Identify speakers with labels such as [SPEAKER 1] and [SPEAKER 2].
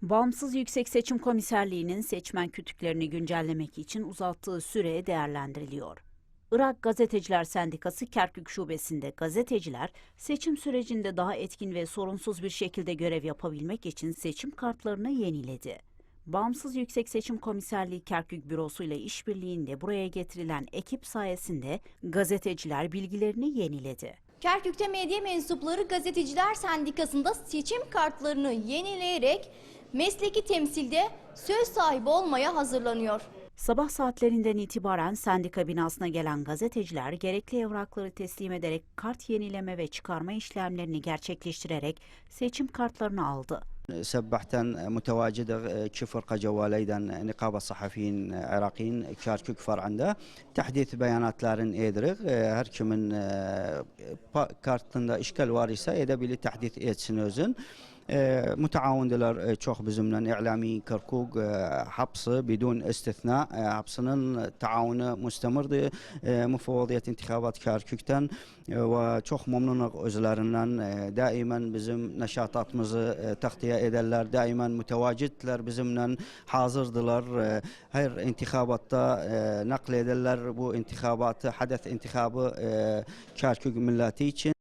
[SPEAKER 1] Bağımsız Yüksek Seçim Komiserliği'nin seçmen kütüklerini güncellemek için uzattığı süre değerlendiriliyor. Irak Gazeteciler Sendikası Kerkük Şubesi'nde gazeteciler seçim sürecinde daha etkin ve sorunsuz bir şekilde görev yapabilmek için seçim kartlarını yeniledi. Bağımsız Yüksek Seçim Komiserliği Kerkük Bürosu ile işbirliğinde buraya getirilen ekip sayesinde gazeteciler bilgilerini yeniledi.
[SPEAKER 2] Kerkük'te medya mensupları Gazeteciler Sendikası'nda seçim kartlarını yenileyerek mesleki temsilde söz sahibi olmaya hazırlanıyor.
[SPEAKER 1] Sabah saatlerinden itibaren sendika binasına gelen gazeteciler gerekli evrakları teslim ederek kart yenileme ve çıkarma işlemlerini gerçekleştirerek seçim kartlarını aldı.
[SPEAKER 3] سبحتن متواجدة كفرقة جواليدن نقابة صحفيين عراقيين كاركوك فرعندة تحديث بياناتların edrig her kimin kartında işgal var ise edebilir tahdit etsin özün. متعاونlar çok bizimle İ'lami Kirkuk hapsı بدون استثناء hapsının taavunu müstemirdi mufavvadiyet intihabat Kerkük'ten ve çok memnunuk özlerinden daimen bizim neşatatımızı takdiye ederler, daimen mütevacitler bizimle hazırdılar, her intihabatta nakl ederler bu intihabatı, hadeth intihabı Kerkük milleti için.